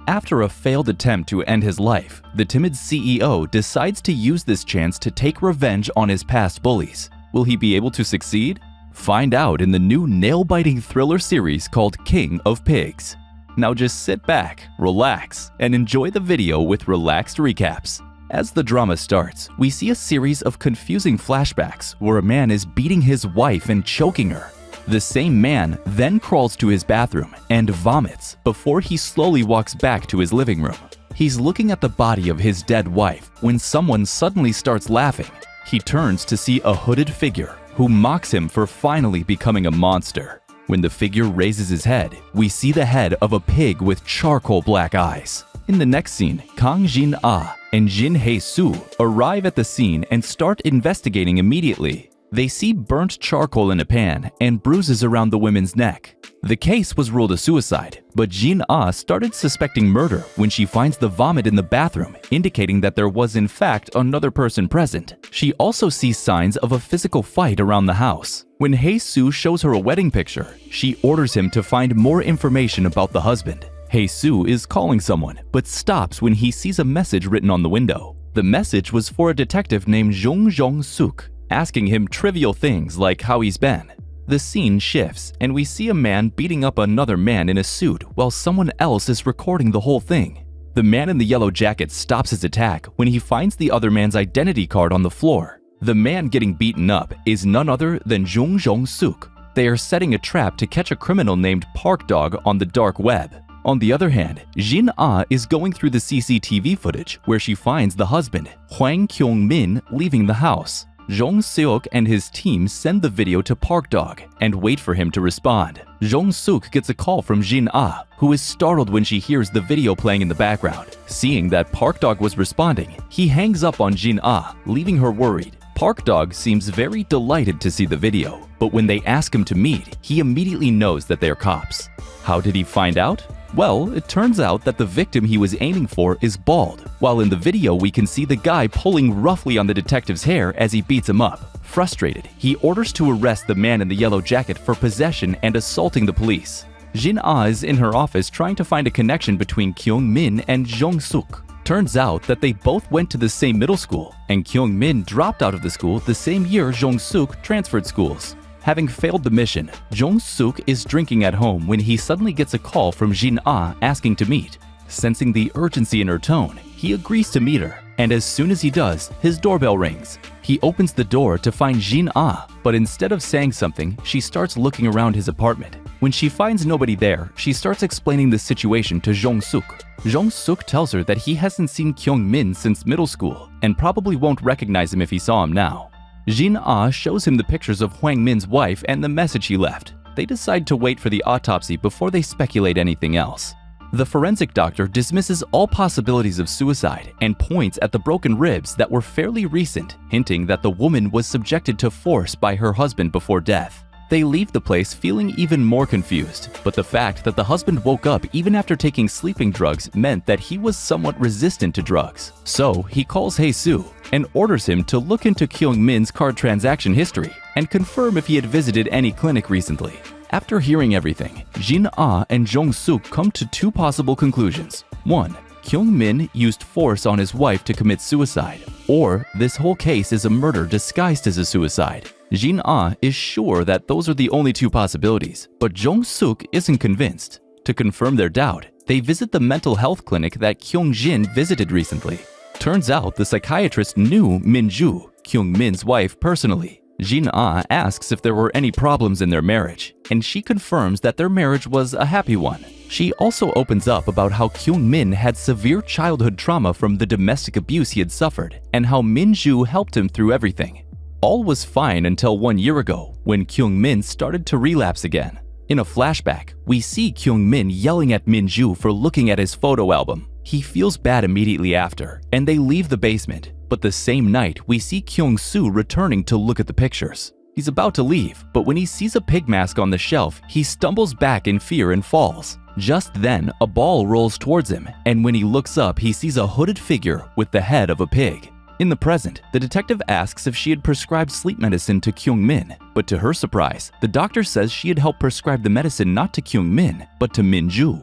After a failed attempt to end his life, the timid CEO decides to use this chance to take revenge on his past bullies. Will he be able to succeed? Find out in the new nail-biting thriller series called King of Pigs. Now just sit back, relax, and enjoy the video with relaxed recaps. As the drama starts, we see a series of confusing flashbacks where a man is beating his wife and choking her. The same man then crawls to his bathroom and vomits before he slowly walks back to his living room. He's looking at the body of his dead wife when someone suddenly starts laughing. He turns to see a hooded figure who mocks him for finally becoming a monster. When the figure raises his head, we see the head of a pig with charcoal black eyes. In the next scene, Kang Jin-ah and Jin Hae-soo arrive at the scene and start investigating immediately. They see burnt charcoal in a pan and bruises around the woman's neck. The case was ruled a suicide, but Jin-ah started suspecting murder when she finds the vomit in the bathroom, indicating that there was in fact another person present. She also sees signs of a physical fight around the house. When Hae-soo shows her a wedding picture, she orders him to find more information about the husband. Hae-soo is calling someone, but stops when he sees a message written on the window. The message was for a detective named Jong Suk, asking him trivial things like how he's been. The scene shifts, and we see a man beating up another man in a suit while someone else is recording the whole thing. The man in the yellow jacket stops his attack when he finds the other man's identity card on the floor. The man getting beaten up is none other than Jong Suk. They are setting a trap to catch a criminal named Park Dog on the dark web. On the other hand, Jin-ah is going through the CCTV footage where she finds the husband, Kyung Min, leaving the house. Jong Suk and his team send the video to Park Dog and wait for him to respond. Jong Suk gets a call from Jin-ah, who is startled when she hears the video playing in the background. Seeing that Park Dog was responding, he hangs up on Jin-ah, leaving her worried. Park Dog seems very delighted to see the video, but when they ask him to meet, he immediately knows that they're cops. How did he find out? Well, it turns out that the victim he was aiming for is bald, while in the video we can see the guy pulling roughly on the detective's hair as he beats him up. Frustrated, he orders to arrest the man in the yellow jacket for possession and assaulting the police. Jin-ah is in her office trying to find a connection between Kyung Min and Jong Suk. Turns out that they both went to the same middle school, and Kyung Min dropped out of the school the same year Jong Suk transferred schools. Having failed the mission, Jong Suk is drinking at home when he suddenly gets a call from Jin-ah asking to meet. Sensing the urgency in her tone, he agrees to meet her, and as soon as he does, his doorbell rings. He opens the door to find Jin-ah, but instead of saying something, she starts looking around his apartment. When she finds nobody there, she starts explaining the situation to Jong Suk. Jong Suk tells her that he hasn't seen Kyung Min since middle school and probably won't recognize him if he saw him now. Jin-ah shows him the pictures of Hwang Min's wife and the message he left. They decide to wait for the autopsy before they speculate anything else. The forensic doctor dismisses all possibilities of suicide and points at the broken ribs that were fairly recent, hinting that the woman was subjected to force by her husband before death. They leave the place feeling even more confused, but the fact that the husband woke up even after taking sleeping drugs meant that he was somewhat resistant to drugs. So he calls Hae-soo and orders him to look into Kyung Min's card transaction history and confirm if he had visited any clinic recently. After hearing everything, Jin-ah and Jong Suk come to two possible conclusions. 1. Kyung Min used force on his wife to commit suicide, or this whole case is a murder disguised as a suicide. Jin-ah is sure that those are the only two possibilities, but Jong Suk isn't convinced. To confirm their doubt, they visit the mental health clinic that Kyung Jin visited recently. Turns out the psychiatrist knew Min-ju, Kyung Min's wife, personally. Jin-ah asks if there were any problems in their marriage, and she confirms that their marriage was a happy one. She also opens up about how Kyung Min had severe childhood trauma from the domestic abuse he had suffered, and how Min-ju helped him through everything. All was fine until 1 year ago, when Kyung Min started to relapse again. In a flashback, we see Kyung Min yelling at Min-ju for looking at his photo album. He feels bad immediately after, and they leave the basement. But the same night, we see Kyung-soo returning to look at the pictures. He's about to leave, but when he sees a pig mask on the shelf, he stumbles back in fear and falls. Just then, a ball rolls towards him, and when he looks up, he sees a hooded figure with the head of a pig. In the present, the detective asks if she had prescribed sleep medicine to Kyung Min, but to her surprise, the doctor says she had helped prescribe the medicine not to Kyung Min, but to Min-ju.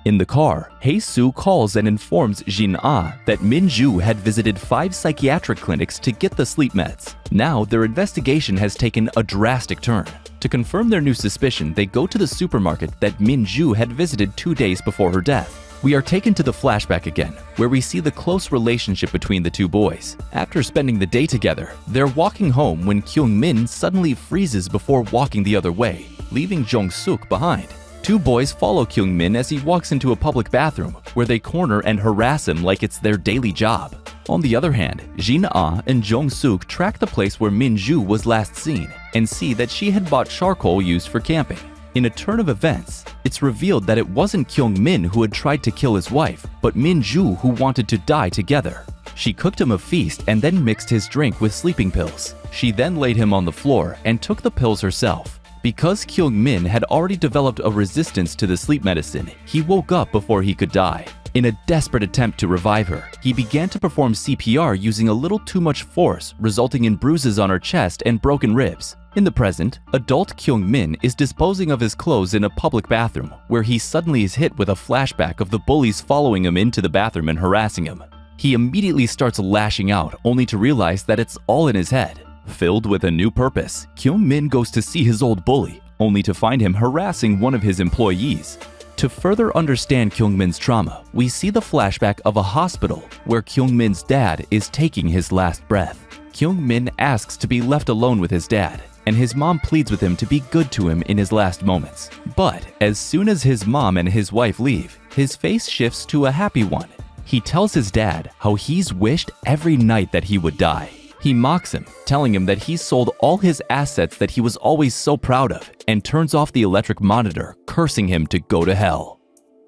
In the car, Hae-soo calls and informs Jin-ah that Min-ju had visited 5 psychiatric clinics to get the sleep meds. Now, their investigation has taken a drastic turn. To confirm their new suspicion, they go to the supermarket that Min-ju had visited 2 days before her death. We are taken to the flashback again, where we see the close relationship between the two boys. After spending the day together, they're walking home when Kyung Min suddenly freezes before walking the other way, leaving Jong Suk behind. 2 boys follow Kyung Min as he walks into a public bathroom, where they corner and harass him like it's their daily job. On the other hand, Jin-ah and Jong Suk track the place where Min-ju was last seen and see that she had bought charcoal used for camping. In a turn of events, it's revealed that it wasn't Kyung Min who had tried to kill his wife, but Min-ju who wanted to die together. She cooked him a feast and then mixed his drink with sleeping pills. She then laid him on the floor and took the pills herself. Because Kyung Min had already developed a resistance to the sleep medicine, he woke up before he could die. In a desperate attempt to revive her, he began to perform CPR using a little too much force, resulting in bruises on her chest and broken ribs. In the present, adult Kyung Min is disposing of his clothes in a public bathroom, where he suddenly is hit with a flashback of the bullies following him into the bathroom and harassing him. He immediately starts lashing out, only to realize that it's all in his head. Filled with a new purpose, Kyung Min goes to see his old bully, only to find him harassing one of his employees. To further understand Kyung Min's trauma, we see the flashback of a hospital where Kyung Min's dad is taking his last breath. Kyung Min asks to be left alone with his dad, and his mom pleads with him to be good to him in his last moments. But as soon as his mom and his wife leave, his face shifts to a happy one. He tells his dad how he's wished every night that he would die. He mocks him, telling him that he sold all his assets that he was always so proud of, and turns off the electric monitor, cursing him to go to hell.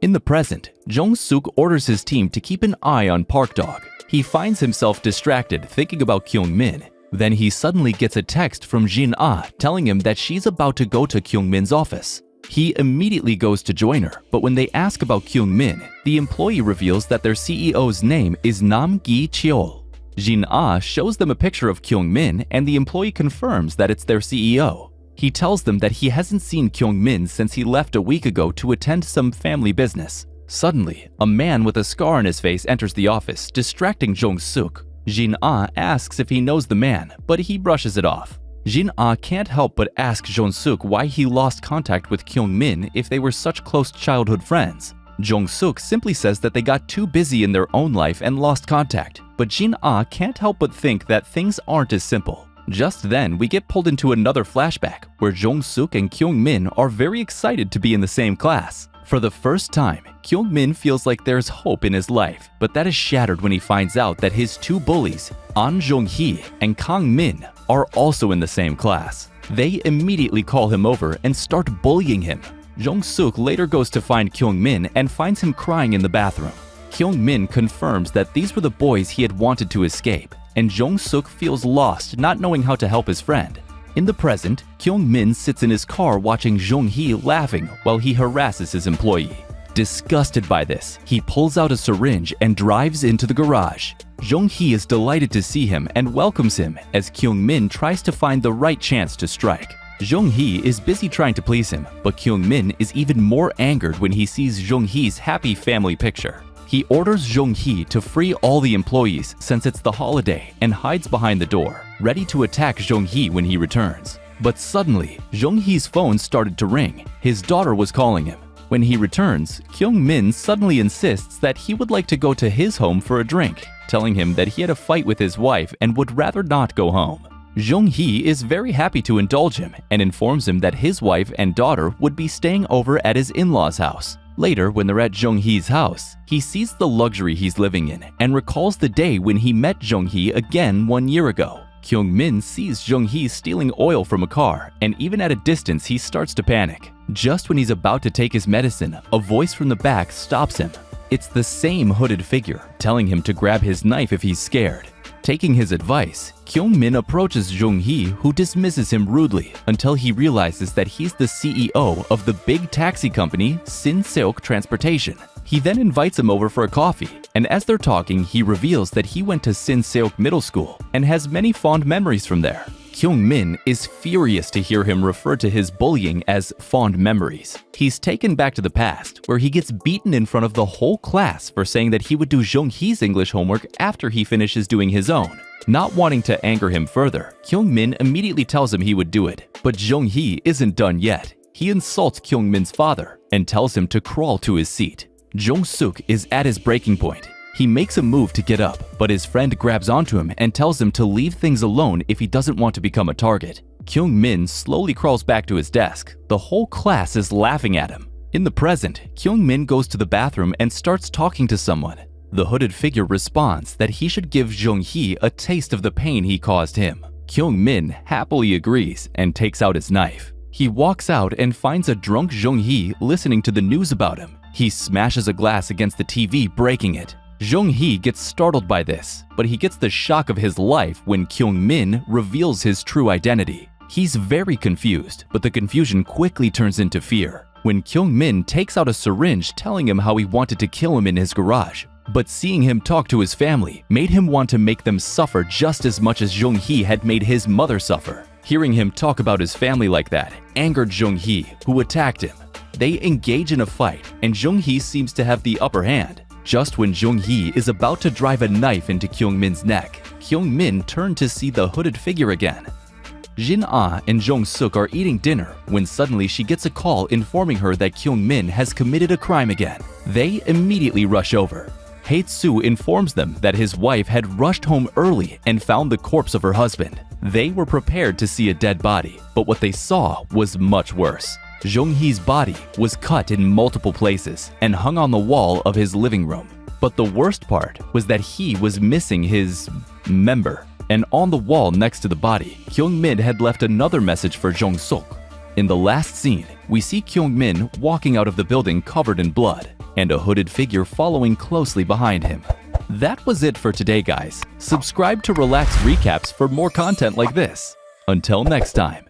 In the present, Jong Suk orders his team to keep an eye on Park Dog. He finds himself distracted thinking about Kyung Min. Then he suddenly gets a text from Jin-ah telling him that she's about to go to Kyung Min's office. He immediately goes to join her, but when they ask about Kyung Min, the employee reveals that their CEO's name is Nam Gi-cheol. Jin-ah shows them a picture of Kyung Min, and the employee confirms that it's their CEO. He tells them that he hasn't seen Kyung Min since he left a week ago to attend some family business. Suddenly, a man with a scar on his face enters the office, distracting Jong Suk. Jin-ah asks if he knows the man, but he brushes it off. Jin-ah can't help but ask Jong Suk why he lost contact with Kyung Min if they were such close childhood friends. Jong Suk simply says that they got too busy in their own life and lost contact, but Jin-ah can't help but think that things aren't as simple. Just then, we get pulled into another flashback, where Jong Suk and Kyung Min are very excited to be in the same class. For the first time, Kyung Min feels like there's hope in his life, but that is shattered when he finds out that his 2 bullies, An Jong-hee and Kang Min, are also in the same class. They immediately call him over and start bullying him. Jong Suk later goes to find Kyung Min and finds him crying in the bathroom. Kyung Min confirms that these were the boys he had wanted to escape, and Jong Suk feels lost, not knowing how to help his friend. In the present, Kyung Min sits in his car watching Jong-hee laughing while he harasses his employee. Disgusted by this, he pulls out a syringe and drives into the garage. Jong-hee is delighted to see him and welcomes him as Kyung Min tries to find the right chance to strike. Jong-hee is busy trying to please him, but Kyung Min is even more angered when he sees Jong-hee's happy family picture. He orders Jong-hee to free all the employees since it's the holiday and hides behind the door, ready to attack Jong-hee when he returns. But suddenly, Jong-hee's phone started to ring. His daughter was calling him. When he returns, Kyung Min suddenly insists that he would like to go to his home for a drink, telling him that he had a fight with his wife and would rather not go home. Jong-hee is very happy to indulge him and informs him that his wife and daughter would be staying over at his in-laws' house. Later, when they're at Jong-hee's house, he sees the luxury he's living in and recalls the day when he met Jong-hee again 1 year ago. Kyung Min sees Jong-hee stealing oil from a car, and even at a distance he starts to panic. Just when he's about to take his medicine, a voice from the back stops him. It's the same hooded figure, telling him to grab his knife if he's scared. Taking his advice, Kyung Min approaches Jong-hee, who dismisses him rudely until he realizes that he's the CEO of the big taxi company Sin Seok Transportation. He then invites him over for a coffee, and as they're talking, he reveals that he went to Sin Seok Middle School and has many fond memories from there. Kyung Min is furious to hear him refer to his bullying as fond memories. He's taken back to the past, where he gets beaten in front of the whole class for saying that he would do Jong Hee's English homework after he finishes doing his own. Not wanting to anger him further, Kyung Min immediately tells him he would do it. But Jong Hee isn't done yet. He insults Kyung Min's father and tells him to crawl to his seat. Jong Suk is at his breaking point. He makes a move to get up, but his friend grabs onto him and tells him to leave things alone if he doesn't want to become a target. Kyung Min slowly crawls back to his desk. The whole class is laughing at him. In the present, Kyung Min goes to the bathroom and starts talking to someone. The hooded figure responds that he should give Jong Hee a taste of the pain he caused him. Kyung Min happily agrees and takes out his knife. He walks out and finds a drunk Jong Hee listening to the news about him. He smashes a glass against the TV, breaking it. Jong Hee gets startled by this, but he gets the shock of his life when Kyung Min reveals his true identity. He's very confused, but the confusion quickly turns into fear when Kyung Min takes out a syringe telling him how he wanted to kill him in his garage. But seeing him talk to his family made him want to make them suffer just as much as Jong Hee had made his mother suffer. Hearing him talk about his family like that angered Jong Hee, who attacked him. They engage in a fight, and Jong Hee seems to have the upper hand. Just when Jong Hee is about to drive a knife into Kyung Min's neck, Kyung Min turned to see the hooded figure again. Jin Ah and Jong Suk are eating dinner when suddenly she gets a call informing her that Kyung Min has committed a crime again. They immediately rush over. Hae-soo informs them that his wife had rushed home early and found the corpse of her husband. They were prepared to see a dead body, but what they saw was much worse. Jong Hee's body was cut in multiple places and hung on the wall of his living room. But the worst part was that he was missing his member. And on the wall next to the body, Kyung Min had left another message for Jong Suk. In the last scene, we see Kyung Min walking out of the building covered in blood, and a hooded figure following closely behind him. That was it for today, guys. Subscribe to Relax Recaps for more content like this. Until next time.